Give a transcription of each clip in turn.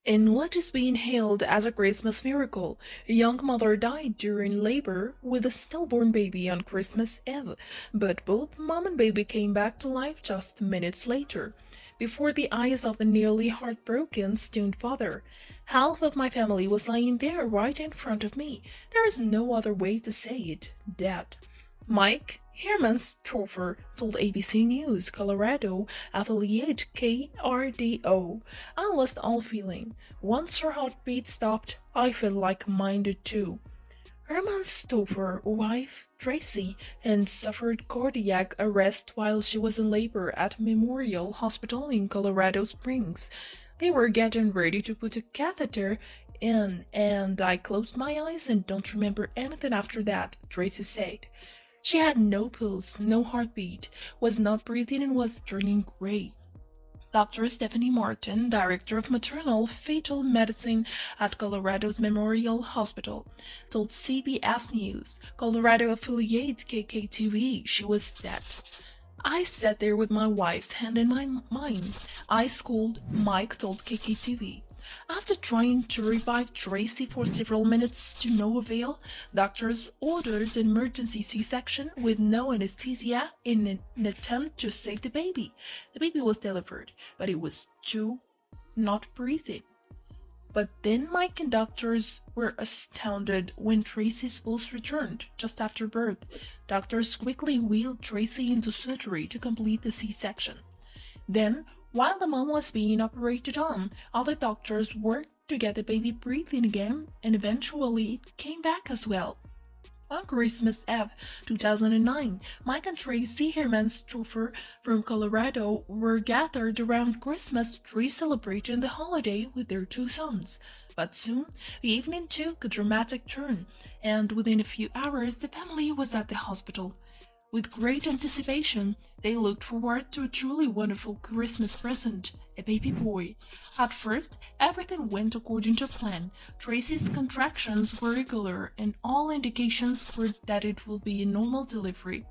In what is being hailed as a Christmas miracle, a young mother died during labor with a stillborn baby on Christmas Eve, but both mom and baby came back to life just minutes later, before the eyes of the nearly heartbroken stunned father. Half of my family was lying there right in front of me. There is no other way to say it. Dead. Mike Hermanstorfer told ABC News Colorado affiliate KRDO. I lost all feeling. Once her heartbeat stopped, I felt like mine did too. Hermanstorfer, wife Tracy, and suffered cardiac arrest while she was in labor at Memorial Hospital in Colorado Springs. They were getting ready to put a catheter in, and I closed my eyes and don't remember anything after that, Tracy said. She had no pulse, no heartbeat, was not breathing, and was turning gray. Dr. Stephanie Martin, director of maternal fetal medicine at Colorado's Memorial Hospital, told CBS News, Colorado affiliate KKTV, she was dead. I sat there with my wife's hand in mine. I schooled, Mike told KKTV. After trying to revive Tracy for several minutes to no avail, doctors ordered an emergency C-section with no anesthesia in an attempt to save the baby. The baby was delivered, but it was too not breathing. But then my conductors were astounded when Tracy's pulse returned just after birth. Doctors quickly wheeled Tracy into surgery to complete the C-section. Then, while the mom was being operated on, other doctors worked to get the baby breathing again, and eventually it came back as well. On Christmas Eve 2009, Mike and Tracy Hermanstorfer from Colorado were gathered around Christmas tree celebrating the holiday with their two sons. But soon, the evening took a dramatic turn, and within a few hours the family was at the hospital. With great anticipation, they looked forward to a truly wonderful Christmas present, a baby boy. At first, everything went according to plan. Tracy's contractions were regular, and all indications were that it would be a normal delivery.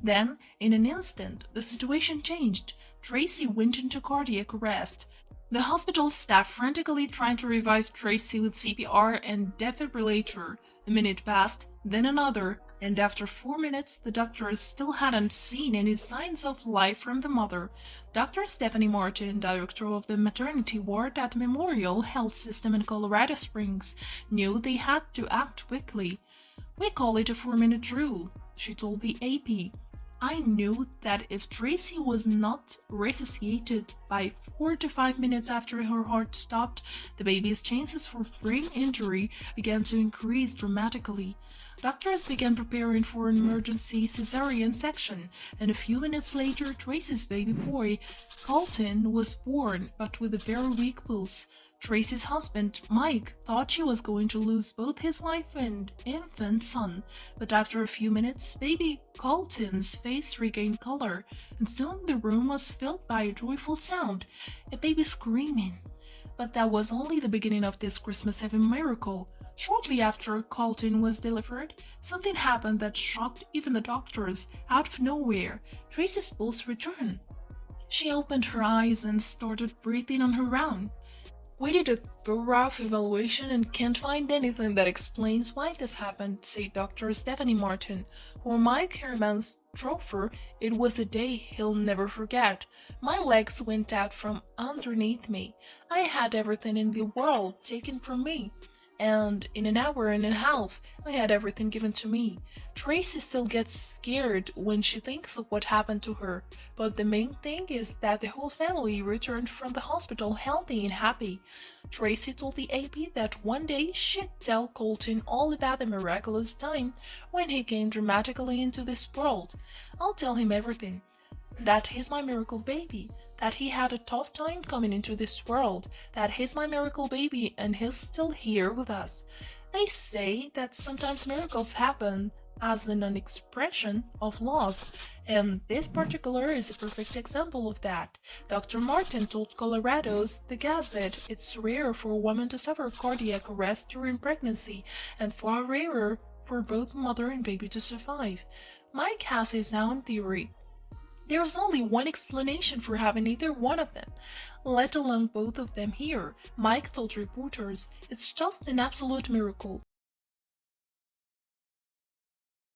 Then, in an instant, the situation changed. Tracy went into cardiac arrest. The hospital staff frantically trying to revive Tracy with CPR and defibrillator. A minute passed, then another, and after 4 minutes, the doctors still hadn't seen any signs of life from the mother. Dr. Stephanie Martin, director of the maternity ward at Memorial Health System in Colorado Springs, knew they had to act quickly. We call it a 4-minute rule, she told the AP. I knew that if Tracy was not resuscitated by 4 to 5 minutes after her heart stopped, the baby's chances for brain injury began to increase dramatically. Doctors began preparing for an emergency cesarean section, and a few minutes later, Tracy's baby boy, Colton, was born, but with a very weak pulse. Tracy's husband, Mike, thought she was going to lose both his wife and infant son, but after a few minutes, baby Colton's face regained color, and soon the room was filled by a joyful sound, a baby screaming. But that was only the beginning of this Christmas Eve miracle. Shortly after Colton was delivered, something happened that shocked even the doctors. Out of nowhere, Tracy's pulse returned. She opened her eyes and started breathing on her own. We did a thorough evaluation and can't find anything that explains why this happened, said Dr. Stephanie Martin. For Mike Hermanstorfer, it was a day he'll never forget. My legs went out from underneath me. I had everything in the world taken from me. And in an hour and a half, I had everything given to me. Tracy still gets scared when she thinks of what happened to her, but the main thing is that the whole family returned from the hospital healthy and happy. Tracy told the AP that one day she'd tell Colton all about the miraculous time when he came dramatically into this world. I'll tell him everything. That he's my miracle baby, that he had a tough time coming into this world, that he's my miracle baby and he's still here with us. They say that sometimes miracles happen as an expression of love, and this particular is a perfect example of that. Dr. Martin told Colorado's The Gazette it's rare for a woman to suffer cardiac arrest during pregnancy and far rarer for both mother and baby to survive. Mike has his own theory. There's only one explanation for having either one of them, let alone both of them here. Mike told reporters, "It's just an absolute miracle."